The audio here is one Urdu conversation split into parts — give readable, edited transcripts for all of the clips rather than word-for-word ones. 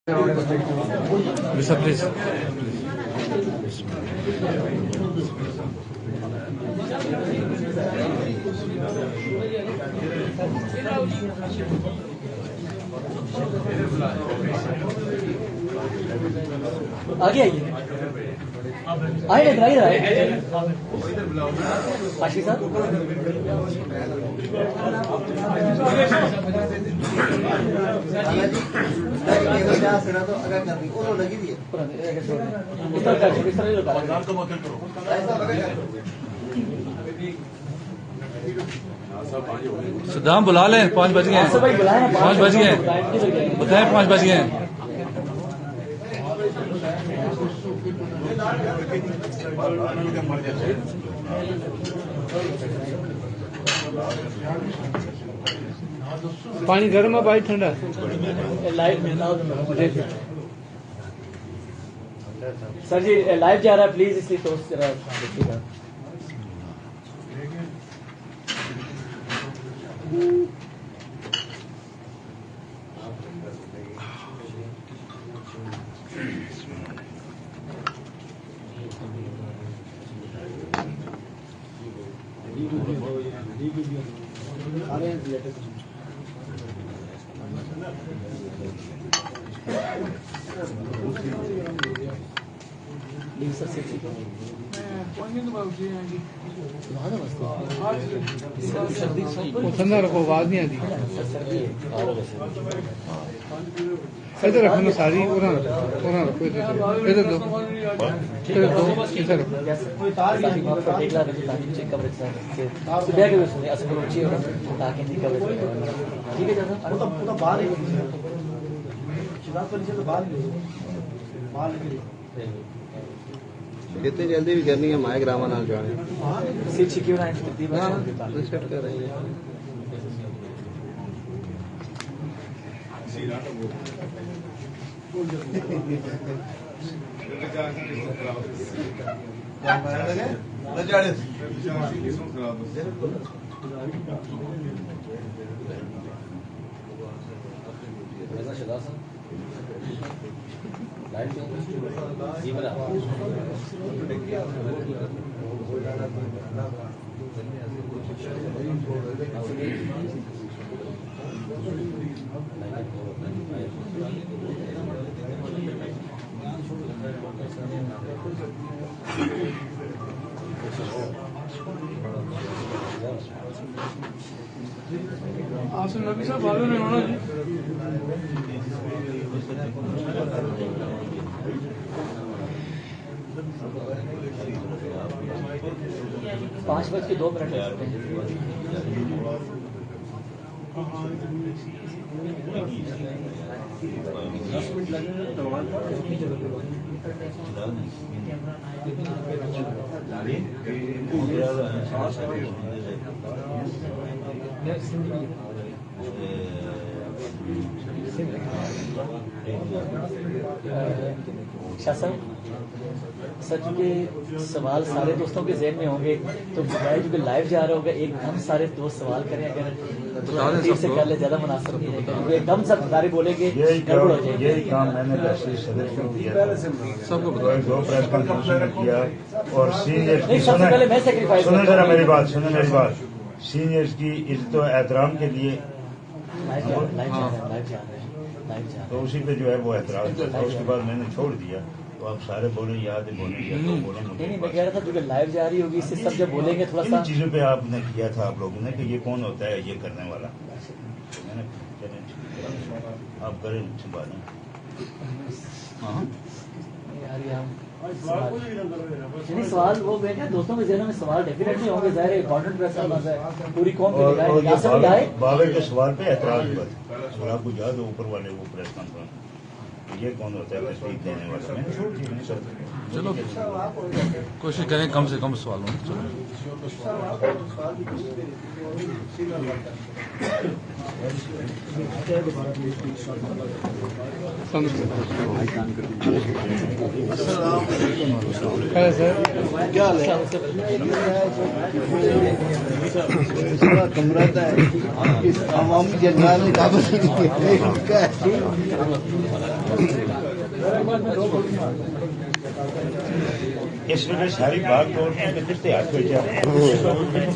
پلیز آگے آئیے آئیے ادھر آئیے آشی صاحب صدام بلا لیں 5 بج گئے 5 بج گئے بتائیں 5 بج گئے پانی گرم ہے بھائی ٹھنڈا سر جی لائیو جا رہا ہے پلیز اس لیے تو دیکھیے گا ٹھنڈا رکھو آواز نہیں آتی ادھر رکھو نا ساری رکھو ادھر دو جتنی جلدی بھی کرنی ہے مائک راما نال جانے کر رہی ہے آسم نبی صاحب بھاگو نہیں ہونا جی 5:02 شاہ صاحب سر چونکہ سوال سارے دوستوں کے ذہن میں ہوں گے تو بجائے چونکہ لائیو جا رہا ہوگا ایک دم سارے دوست سوال کریں اگر ترتیب سے کر لے زیادہ مناسب نہیں ہے کیونکہ ایک دم سب سارے بولیں گے گڑبڑ ہو جائے گی. یہی کام میں نے صدر شروع کیا سب کو بتایا 2 پریس کانفرنس میں کیا اور سینئر کی سب سے پہلے میں سیکریفائز سنیں ذرا میری بات سینئرز کی عزت و احترام کے لیے تو اسی پہ جو ہے وہ احترام تھا. اس کے بعد میں نے چھوڑ دیا تو آپ سارے بولیں یاد بولیں یا تو بولیں. نہیں میں کہہ رہا تھا کیونکہ لائیو جا رہی ہوگی اس سے سب جب بولیں گے تھوڑا سا چیزوں پہ آپ نے کیا تھا آپ لوگوں نے کہ یہ کون ہوتا ہے یہ کرنے والا میں نے آپ کریں سنبھالیں. سوال وہ دوستوں کے ذہنوں میں سوال ڈیفینیٹلی ہوں گے ظاہر امپورٹنٹ پریس کانفرنس ہے پوری قوم کے لیے. بابر کے سوال پہ اعتراض ہوا آپ کو یاد ہو اوپر والے وہ پریس کانفرنس یہ کون ہوتا ہے تصدیق دینے والا. چلو کوشش کریں کم سے کم سوالوں کیا سارا کمرہ تھا عوامی جنگال میں اس وجہ ساری بات توڑ کے کدھر سے ہاتھ پہ جا رہے ہیں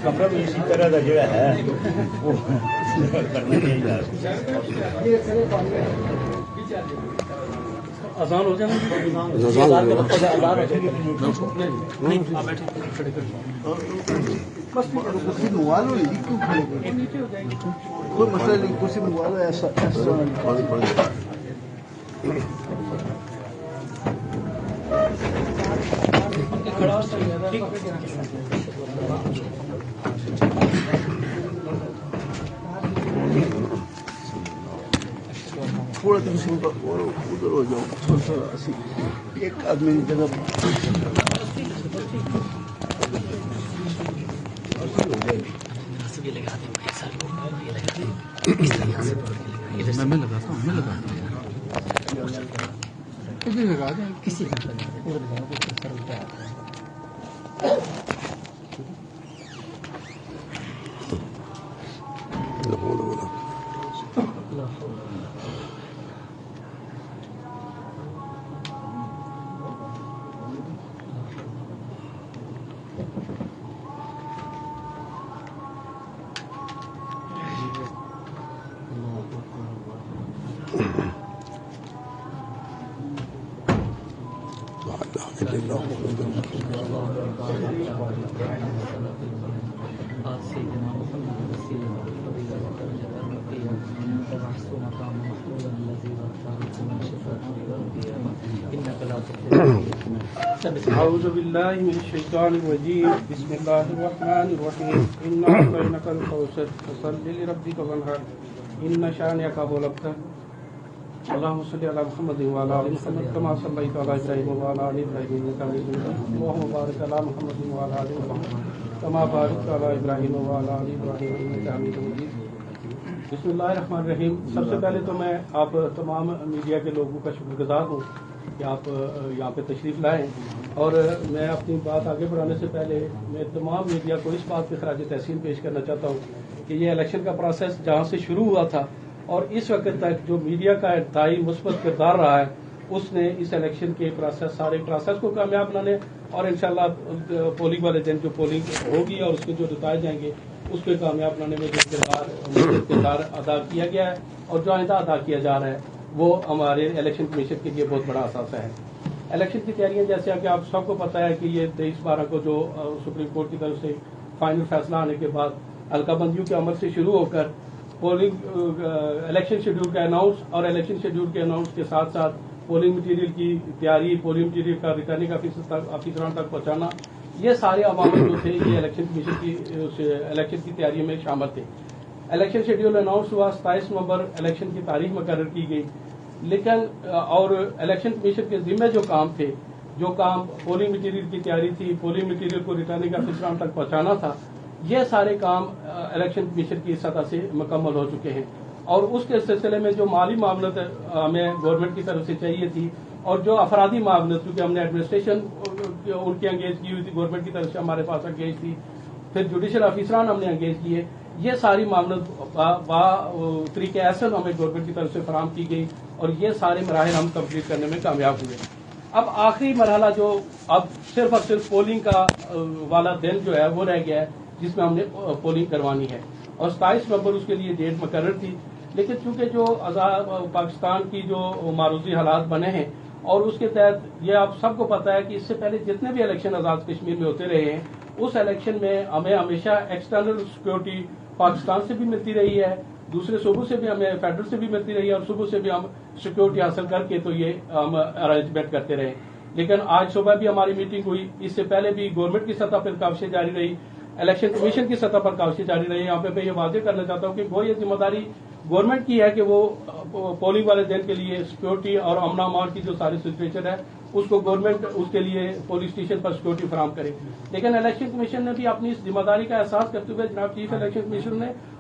کمرہ بھی اسی طرح کا جو ہے وہ کرنا چاہیے. اذان ہو جائے کرسی منگوا لو کیوں کھڑے کوئی مسئلہ نہیں کرسی منگوا لو ایسا تھوڑا ادھر ہو جاؤ ایک آدمی کی جگہ میں لگاتا ہوں کسی لگا دیں کسی أعوذ بالله من الشيطان الرجيم بسم الله الرحمن الرحيم إنا أعطيناك الكوثر فصل لربك وانحر إن شانئك هو الأبتر اللهم صل على محمد وعلى آل محمد كما صليت على إبراهيم وعلى آل إبراهيم إنك حميد مجيد اللهم بارك على محمد وعلى آل محمد كما باركت على إبراهيم وعلى آل إبراهيم إنك حميد مجيد. بسم اللہ الرحمن الرحیم. سب سے پہلے تو میں آپ تمام میڈیا کے لوگوں کا شکر گزار ہوں کہ آپ یہاں پہ تشریف لائیں، اور میں اپنی بات آگے بڑھانے سے پہلے میں تمام میڈیا کو اس بات پہ خراج تحسین پیش کرنا چاہتا ہوں کہ یہ الیکشن کا پروسیس جہاں سے شروع ہوا تھا اور اس وقت تک جو میڈیا کا انتہائی مثبت کردار رہا ہے، اس نے اس الیکشن کے سارے پروسیس کو کامیاب بنانے اور انشاءاللہ پولنگ والے دن جو پولنگ ہوگی اور اس کے جو نتائج جائیں گے اس کو کامیاب بنانے میں جو کردار ادا کیا گیا ہے اور جو آئندہ ادا کیا جا رہا ہے وہ ہمارے الیکشن کمیشن کے لیے بہت بڑا اثاثہ ہے. الیکشن کی تیاریاں جیسے کہ آپ سب کو پتہ ہے کہ یہ 23/12 کو جو سپریم کورٹ کی طرف سے فائنل فیصلہ آنے کے بعد حلقہ بندیوں کے عمل سے شروع ہو کر پولنگ الیکشن شیڈول کا اناؤنس اور الیکشن شیڈول کے اناؤنس کے ساتھ ساتھ پولنگ مٹیریل کی تیاری، پولنگ مٹیریل کا ریٹرننگ آفیسران تک پہنچانا، یہ سارے عوامل جو تھے یہ الیکشن کمیشن کی الیکشن کی تیاری میں شامل تھے. الیکشن شیڈول اناؤنس ہوا، 27 نومبر الیکشن کی تاریخ مقرر کی گئی، لیکن اور الیکشن کمیشن کے ذمہ جو کام تھے، جو کام پولنگ مٹیریل کی تیاری تھی، پولنگ مٹیریل کو ریٹرننگ آفیسران تک پہنچانا تھا، یہ سارے کام الیکشن کمیشن کی سطح سے مکمل ہو چکے ہیں. اور اس کے سلسلے میں جو مالی معاونت ہمیں گورنمنٹ کی طرف سے چاہیے تھی اور جو افرادی معاونت، کیونکہ ہم نے ایڈمنسٹریشن ان کی انگیج کی ہوئی تھی، گورنمنٹ کی طرف سے ہمارے پاس انگیج تھی، پھر جوڈیشل آفیسران ہم نے انگیج کیے، یہ ساری معاونت طریقہ احسن ہمیں گورنمنٹ کی طرف سے فراہم کی گئی اور یہ سارے مراحل ہم کمپلیٹ کرنے میں کامیاب ہوئے. اب آخری مرحلہ جو اب صرف اور صرف پولنگ کا والا دن جو ہے وہ رہ گیا ہے جس میں ہم نے پولنگ کروانی ہے، اور 27 نومبر اس کے لیے ڈیٹ مقرر تھی. لیکن چونکہ جو پاکستان کی جو معروضی حالات بنے ہیں اور اس کے تحت یہ آپ سب کو پتہ ہے کہ اس سے پہلے جتنے بھی الیکشن آزاد کشمیر میں ہوتے رہے ہیں، اس الیکشن میں ہمیں ہمیشہ ایکسٹرنل سیکورٹی پاکستان سے بھی ملتی رہی ہے، دوسرے صوبوں سے بھی ہمیں فیڈرل سے بھی ملتی رہی ہے، اور صوبوں سے بھی ہم سیکورٹی حاصل کر کے تو یہ ہم ارینجمنٹ کرتے رہے. لیکن آج صبح بھی ہماری میٹنگ ہوئی، اس سے پہلے بھی گورنمنٹ کی سطح پر کاوشیں جاری رہی، الیکشن کمیشن کی سطح پر کاوشیں جاری رہی. یہاں پہ میں یہ واضح کرنا چاہتا ہوں کہ وہ یہ ذمہ داری گورنمنٹ کی ہے کہ وہ پولنگ والے دن کے لیے سیکورٹی اور امن و امان کی جو ساری سچویشن ہے اس کو گورنمنٹ اس کے لیے پولیس اسٹیشن پر سیکورٹی فراہم کرے. لیکن الیکشن کمیشن نے بھی اپنی اس ذمہ داری کا احساس کرتے ہوئے جناب چیف الیکشن کمیشنر نے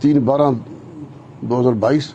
3/12/2022,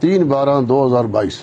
3/12/2022,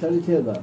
6,500,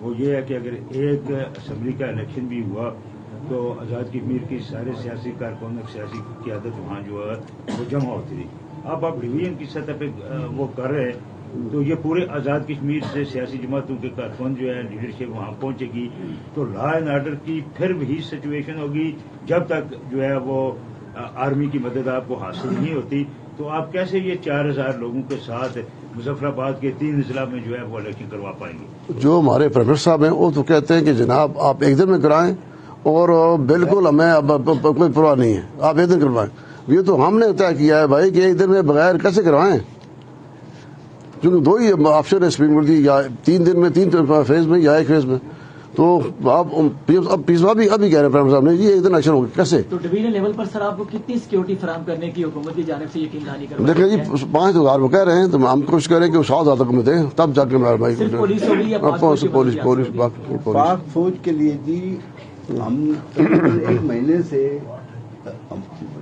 وہ یہ ہے کہ اگر ایک اسمبلی کا الیکشن بھی ہوا تو آزاد کشمیر کی سارے سیاسی کارکنوں کی سیاسی قیادت وہاں جو ہے وہ جمع ہوتی رہی. اب آپ ڈویژن کی سطح پہ وہ کر رہے ہیں تو یہ پورے آزاد کشمیر سے سیاسی جماعتوں کے کارکن جو ہے لیڈرشپ وہاں پہنچے گی تو لا اینڈ آرڈر کی پھر وہی سچویشن ہوگی جب تک جو ہے وہ آرمی کی مدد آپ کو حاصل نہیں ہوتی. تو آپ کیسے یہ 4000 لوگوں کے ساتھ مظفر آباد کے 3 اضلاع میں جو ہے وہ الیکشن کروا پائیں گے؟ جو ہمارے پرائم منسٹر صاحب ہیں وہ تو کہتے ہیں کہ جناب آپ ایک دن میں کرائیں اور بالکل ہمیں اب کوئی پرواہ نہیں ہے، آپ ایک دن کروائیں. یہ تو ہم نے طے کیا ہے بھائی کہ ایک دن میں بغیر کیسے کروائیں، کیونکہ 2 ہی آپشن ہے سپریم کورٹ کی، یا 3 دن میں 3 فیز میں یا 1 فیز میں. تو آپ اب پیسوا بھی ابھی کہہ رہے ہیں پرائم صاحب نے یہ ایک دن ایکشن ہوگا کیسے. تو ڈویژن لیول پر سر آپ کو کتنی سیکورٹی فراہم کرنے کی حکومت کی جانب سے یقین دہانی کروائی دیکھیں جی 5000 وہ کہہ رہے ہیں تو ہم کوشش کریں کہ 7,000 تک میں دیں تب جا کے بھائی پولیس ہوگی یا پولیس پاک فوج کے لیے جی ہم تقریباً 1 مہینے سے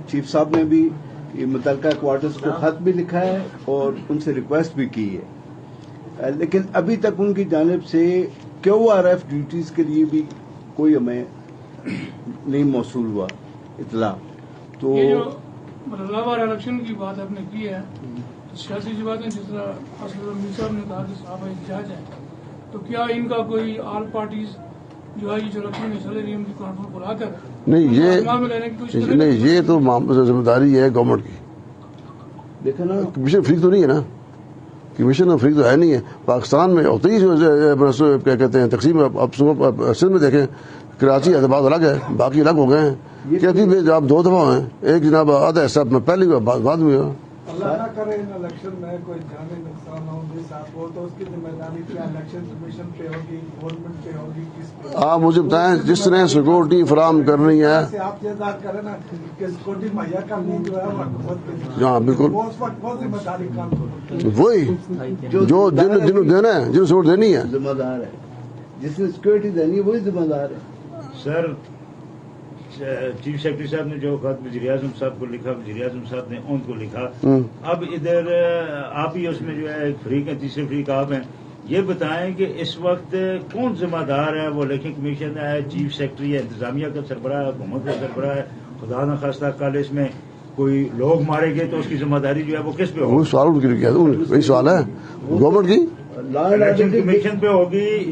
چیف صاحب نے بھی متعلقہ کوارٹرز کو خط بھی لکھا ہے اور ان سے ریکویسٹ بھی کی ہے، لیکن ابھی تک ان کی جانب سے QRF ڈیوٹیز کے لیے بھی کوئی ہمیں نہیں موصول ہوا اطلاع. تو یہ جو مرحلہ الیکشن کی بات آپ نے کی ہے سیاسی جماعتیں جس طرح اسد امیر صاحب نے کہا کہ صاحب احتجاج ہے، تو کیا ان کا کوئی آل پارٹیز جو ہے جو الیکشن میں چلے رہی ان کی کانفرنس بلا کر نہیں یہ تو ذمہ داری ہے گورنمنٹ کی. دیکھا نا کمیشن فری تو نہیں ہے نا، کمیشن فری تو ہے نہیں ہے. پاکستان میں ہوتے ہی کیا کہتے ہیں تقسیم. اب سندھ میں دیکھیں کراچی حیدرآباد الگ ہے، باقی الگ ہو گئے ہیں. کراچی میں آپ 2 دفعہ ہیں، ایک جناب آدھا حصہ میں پہلی بعد میں ہوا. اللہ نہ کرے ان الیکشن میں کوئی جانی نقصان ہو جس آپ کو تو اس کی ذمہ داری کیا الیکشن کمیشن پہ ہوگی، گورنمنٹ پہ ہوگی، کس پہ؟ آپ مجھے بتائیں جس نے سیکورٹی فراہم کرنی ہے آپ یہ ذات کریں نا کہ سیکورٹی مہیا کرنی جو ہے وہ حکومت کے ہاں بالکل اس وقت بہت ذمہ داری کام کرو وہی جو جنہوں دینا ہے جنہوں سیکورٹی دینی ہے ذمہ دار ہے، جس نے سیکورٹی دینی ہے وہی ذمہ دار ہے. سر چیف سیکرٹری صاحب نے جو خط وزیر اعظم صاحب کو لکھا، وزیر اعظم صاحب نے ان کو لکھا. اب ادھر آپ ہی اس میں جو ہے ایک فریق ہے، تیسرے فریق آپ ہیں. یہ بتائیں کہ اس وقت کون ذمہ دار ہے؟ وہ الیکشن کمیشن ہے، چیف سیکرٹری ہے، انتظامیہ کا سربراہ ہے، حکومت کا سربراہ ہے. خدا نہ خواستہ کل اس میں کوئی لوگ مارے گئے تو اس کی ذمہ داری جو ہے وہ کس پہ ہوگی؟ وہی سوال ان کے لیے کیا وہی سوال ہے گورنمنٹ کی. الیکشن کمیشن پہ ہوگی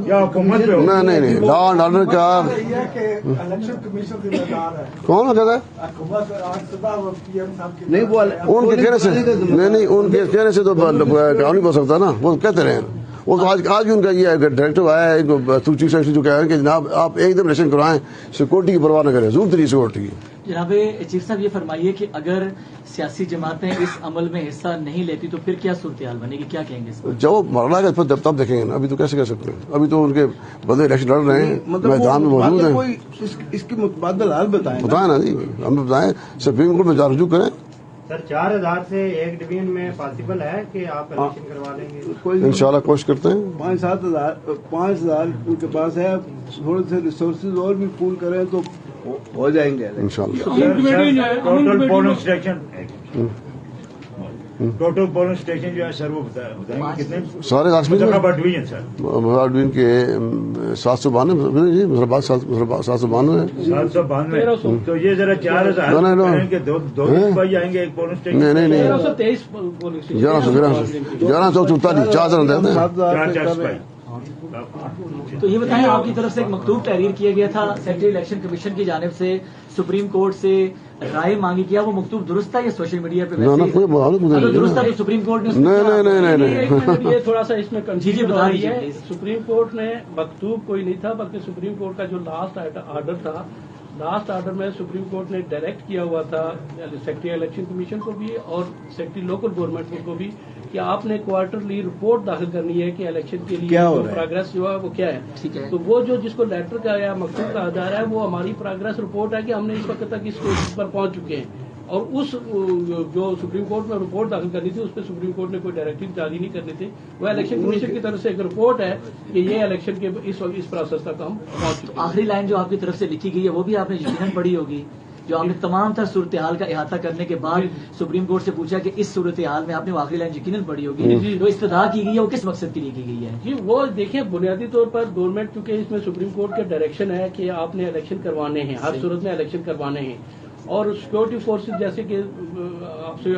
یا حکومت پہ ہوگی؟ نہیں لا اینڈ آرڈر کا الیکشن کمیشن ذمہ دار ہے. کون کہتا ہے؟ حکومت آج صبح وہ پی ایم صاحب کی نہیں وہ ان کے کہنے سے نہیں ان کے کہنے سے تو کام نہیں ہو سکتا نا. وہ کہتے رہے وہ تو آج بھی ان کا یہ ڈائریکٹر آیا ہے چیف سیکرٹری جو کہہ رہے ہیں کہ جناب آپ ایک دم الیکشن کرائیں، سیکورٹی کی پرواہ نہ کریں، ضرورت نہیں سیکورٹی کی. جناب چیف صاحب یہ فرمائیے کہ اگر سیاسی جماعتیں اس عمل میں حصہ نہیں لیتی تو پھر کیا صورتحال بنے گی، کیا کہیں گے اس پر؟ جب مرنا ہے پھر تب دیکھیں گے نا. ابھی تو کیسے کہہ سکتے ہیں؟ ابھی تو ان کے بندے الیکشن لڑ رہے ہیں، میدان میں موجود ہیں. اس کی متبادل حال بتائیں نا جی، ہم بتائیں سپریم کورٹ میں رجوع کریں. سر 4000 سے ایک ڈویژن میں پاسبل ہے کہ آپ الیکشن کروا لیں گے؟ انشاءاللہ کوشش کرتے ہیں. 5,000 ان کے پاس ہے، تھوڑے سے ریسورسز اور بھی پول کریں تو ہو جائیں گے انشاءاللہ. ٹوٹل پولنگ اسٹیشن جو ہے سر وہ بتائیں گے کتنے؟ سارے ڈویژن سر ڈویژن کے 792 جی، 792 792. تو یہ ذرا 4,000 کے دو سپاہی آئیں گے ایک پولنگ اسٹیشن. نہیں 1144 4 سپاہی. تو یہ بتائیں آپ کی طرف سے ایک مکتوب تحریر کیا گیا تھا سینٹرل الیکشن کمیشن کی جانب سے، سپریم کورٹ سے رائے مانگی، کیا وہ مکتوب درست تھا یا سوشل میڈیا پہ درست تھا؟ سپریم کورٹ نے یہ تھوڑا سا اس میں کنفیوژن ہو رہی ہے. سپریم کورٹ نے مکتوب کوئی نہیں تھا بلکہ سپریم کورٹ کا جو لاسٹ آرڈر تھا، لاسٹ آرڈر میں سپریم کورٹ نے ڈائریکٹ کیا ہوا تھا سیکرٹری الیکشن کمیشن کو بھی اور سیکرٹری لوکل گورنمنٹ کو بھی کہ آپ نے کوارٹرلی رپورٹ داخل کرنی ہے کہ الیکشن کے لیے پروگرس جو ہے وہ کیا ہے. تو وہ جو جس کو لیٹر کا یا مکتوب کہا جا رہا ہے وہ ہماری پروگرس رپورٹ ہے کہ ہم نے اس وقت تک اس اسٹیج پر پہنچ چکے ہیں. اور اس جو سپریم کورٹ میں رپورٹ داخل کرنی تھی اس پہ سپریم کورٹ نے کوئی ڈائریکٹو جاری نہیں کرنی تھی. وہ الیکشن کمیشن کی طرف سے ایک رپورٹ ہے کہ یہ الیکشن کے اس پروسیس تک ہم پہنچ چکے ہیں. آخری لائن جو آپ کی طرف سے لکھی گئی ہے وہ بھی آپ نے یقیناً پڑھی ہوگی جو آپ نے تمام تر صورتحال کا احاطہ کرنے کے بعد سپریم کورٹ سے پوچھا کہ اس صورتحال میں آپ نے آخری لائن یقیناً پڑھی ہوگی، جو استدعا کی گئی ہے وہ کس مقصد کے لیے کی گئی ہے؟ جی وہ دیکھیں بنیادی طور پر گورنمنٹ چونکہ اس میں سپریم کورٹ کا ڈائریکشن ہے کہ آپ نے الیکشن کروانے ہیں، ہر صورت میں الیکشن کروانے ہیں، اور سیکورٹی فورسز جیسے کہ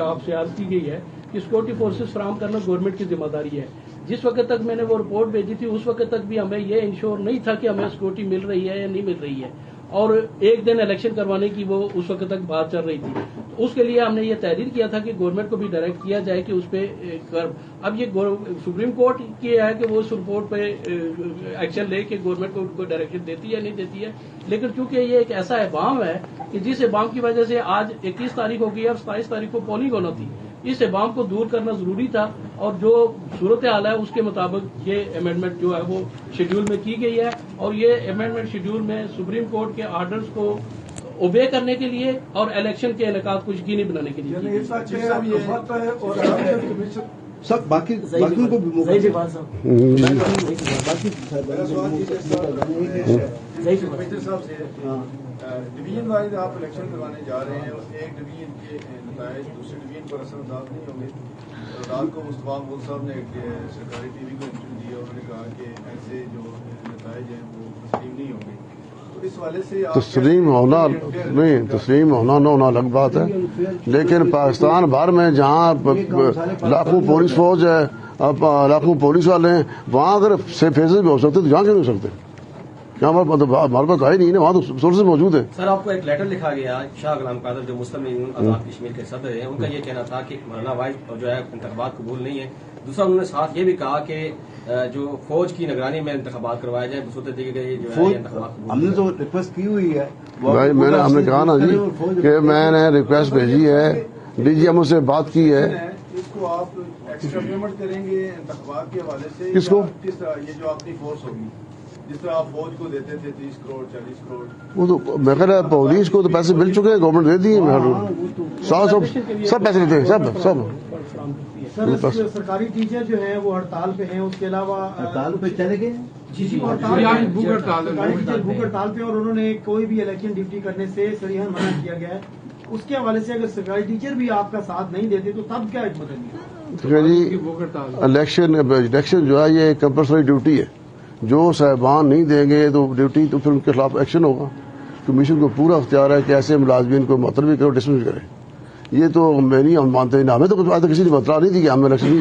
آپ سے عرض کی گئی ہے کہ سیکورٹی فورسز فراہم کرنا گورنمنٹ کی ذمہ داری ہے. جس وقت تک میں نے وہ رپورٹ بھیجی تھی اس وقت تک بھی ہمیں یہ انشور نہیں تھا کہ ہمیں سیکورٹی مل رہی ہے یا نہیں مل رہی ہے، اور ایک دن الیکشن کروانے کی وہ اس وقت تک بات چل رہی تھی. اس کے لیے ہم نے یہ تحریر کیا تھا کہ گورنمنٹ کو بھی ڈائریکٹ کیا جائے کہ اس پہ اب یہ سپریم کورٹ کی ہے کہ وہ اس رپورٹ پہ ایکشن لے کہ گورنمنٹ کو ڈائریکشن دیتی ہے یا نہیں دیتی ہے. لیکن چونکہ یہ ایک ایسا ابہام ہے کہ جس ابہام کی وجہ سے آج 21 تاریخ ہو گئی ہے اور 27 تاریخ کو پولنگ ہونا تھی، اس ابہام کو دور کرنا ضروری تھا، اور جو صورتحال ہے اس کے مطابق یہ امینڈمنٹ جو ہے وہ شیڈول میں کی گئی ہے، اور یہ امینڈمنٹ شیڈول میں سپریم کورٹ کے آرڈرز کو اوبے کرنے کے لیے اور الیکشن کے انعقاد کو یقینی بنانے کے لیے. سب باقی باقیوں کو بھی موقع ڈویژن وائز آپ الیکشن کروانے جا رہے ہیں، ایک ڈویژن کے نتائج دوسرے ڈویژن پر اثر انداز نہیں ہوں گے. رات کو مصطفیٰ مول صاحب نے ایک سرکاری ٹی وی کو انٹرویو دیا، انہوں نے کہا کہ ایسے جو نتائج ہیں وہ تسلیم نہیں ہوں گے. تو اس والے سے تسلیم ہونا نہیں، تسلیم ہونا نہ ہونا الگ بات ہے، لیکن پاکستان بھر میں جہاں لاکھوں پولیس فوج ہے، لاکھوں پولیس والے ہیں، وہاں اگر فیصلے بھی ہو سکتے تو یہاں کیوں نہیں ہو سکتے؟ ہمارے پاس آئی نہیں نا، وہاں تو سورسز موجود ہیں. سر آپ کو ایک لیٹر لکھا گیا شاہ غلام قادر جو مسلم یونین آزاد کشمیر کے صدر ہیں، ان کا یہ کہنا تھا کہ مولانا وائز جو ہے انتخابات قبول نہیں ہے. دوسرا انہوں نے ساتھ یہ بھی کہا کہ جو فوج کی نگرانی میں انتخابات کروائے جائیں بصورت دیے گئے جو ہے انتخابات. ہم نے تو ریکویسٹ کی ہوئی ہے بھائی، ہم نے کہا نا جی کہ میں نے ریکویسٹ بھیجی ہے، ڈی جی ایم سے بات کی ہے. اس کو آپ ایکسٹرا پیمنٹ کریں گے انتخابات کے حوالے سے؟ کس کو؟ کس طرح یہ جو اپنی فورس ہوگی جس طرح آپ فوج کو دیتے تھے 30 کروڑ 40 کروڑ، وہ تو میں کہہ رہا پولیس کو تو پیسے مل چکے ہیں، گورنمنٹ دے دیے، سب پیسے دیتے ہیں، سب. سر سرکاری ٹیچر جو ہیں وہ ہڑتال پہ ہیں، اس کے علاوہ ہڑتال پہ چلے گئے. جی بھوک ہڑتال پہ، اور انہوں نے کوئی بھی الیکشن ڈیوٹی کرنے سے صریحا منع کیا گیا ہے. اس کے حوالے سے اگر سرکاری ٹیچر بھی آپ کا ساتھ نہیں دیتے تو تب کیا حکمت ہے؟ جی الیکشن جو ہے یہ کمپلسری ڈیوٹی ہے، جو صاحبان نہیں دیں گے تو ڈیوٹی تو پھر ان کے خلاف ایکشن ہوگا. کمیشن کو پورا اختیار ہے کہ ایسے ملازمین کو معطل بھی کرو، ڈسمس کرے. یہ تو میں نہیں مانتے، ہمیں تو آج تک کسی نے بتلا نہیں دی کہ ہم الیکشن نہیں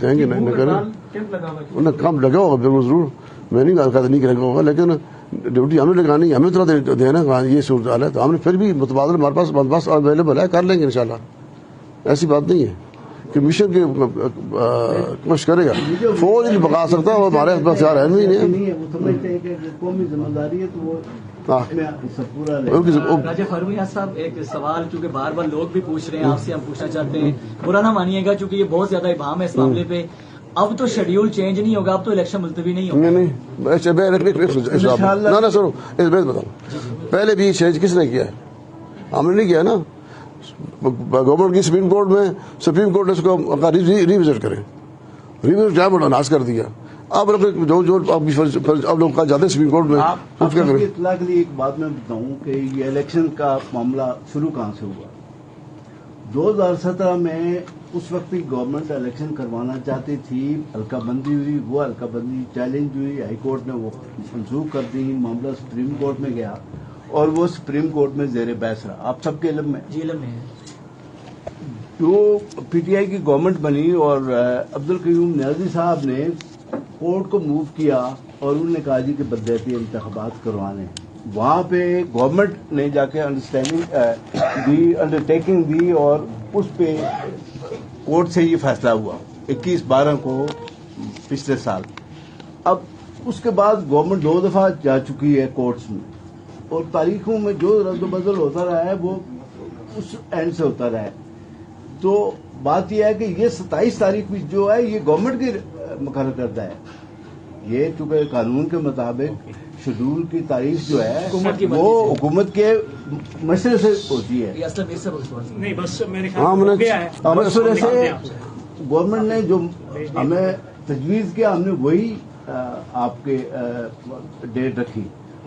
دیں گے، نہیں کریں. انہیں کم لگا ہوگا بالکل ضرور، میں نہیں کہا نہیں کرے گا ہوگا، لیکن ڈیوٹی ہمیں لگانی، ہمیں اتنا دینا. یہ صورتحال ہے تو ہم نے پھر بھی متبادل ہمارے پاس بندوبست اویلیبل ہے، کر لیں گے انشاءاللہ. ایسی بات نہیں ہے. کمیشن کی کوشش کرے گا، فوج نہیں بقا سکتا، وہ ہمارے اختیار ہے نہیں ہے. وہ سمجھتے ہیں کہ قومی ذمہ داری ہے تو وہ راجہ فاروق صاحب ایک سوال چونکہ بار بار لوگ بھی پوچھ رہے ہیں آپ سے، ہم پوچھنا چاہتے ہیں، برا نہ مانیے گا چونکہ یہ بہت زیادہ ابہام ہے اس معاملے پہ. اب تو شیڈیول چینج نہیں ہوگا، اب تو الیکشن ملتوی نہیں ہوگا. نہ سرو اس بات بتاؤ، پہلے بھی چینج کس نے کیا ہے؟ ہم نے نہیں کیا نا. گورنمنٹ کی سپریم کورٹ نے اس کو ریوزٹ کریں، ریوزٹ ٹائم اناس کر دیا. اب جو اب لوگ جاتے ہیں سپریم کورٹ میں. آپ کی اطلاع کے لیے ایک بات میں بتاؤں کہ یہ الیکشن کا معاملہ شروع کہاں سے ہوا. 2017 میں اس وقت کی گورنمنٹ الیکشن کروانا چاہتی تھی، حلقہ بندی ہوئی، وہ حلقہ بندی چیلنج ہوئی، ہائی کورٹ نے وہ منسوخ کر دی، معاملہ سپریم کورٹ میں گیا اور وہ سپریم کورٹ میں زیر بحث رہا. آپ سب کے علم میں جی علم ہے. جو پی ٹی آئی کی گورنمنٹ بنی اور عبدالقیوم نیازی صاحب نے کورٹ کو موو کیا اور انہوں نے کہا جی کہ بدعتی انتخابات کروانے ہیں. وہاں پہ گورنمنٹ نے جا کے انڈرسٹینڈنگ دی، انڈرٹیکنگ دی، اور اس پہ کورٹ سے یہ فیصلہ ہوا 21/12 کو پچھلے سال. اب اس کے بعد گورنمنٹ 2 دفعہ جا چکی ہے کورٹس میں، اور تاریخوں میں جو رد و بدل ہوتا رہا ہے وہ اس اینڈ سے ہوتا رہا ہے. تو بات یہ ہے کہ یہ 27 تاریخ بھی جو ہے یہ گورنمنٹ کی مقرر کرتا ہے. یہ چونکہ قانون کے مطابق شیڈول کی تاریخ جو ہے وہ حکومت کے مشورے سے ہوتی ہے. نہیں بس میرے مشورے سے گورنمنٹ نے جو ہمیں تجویز کیا، ہم نے وہی آپ کے ڈیٹ رکھی.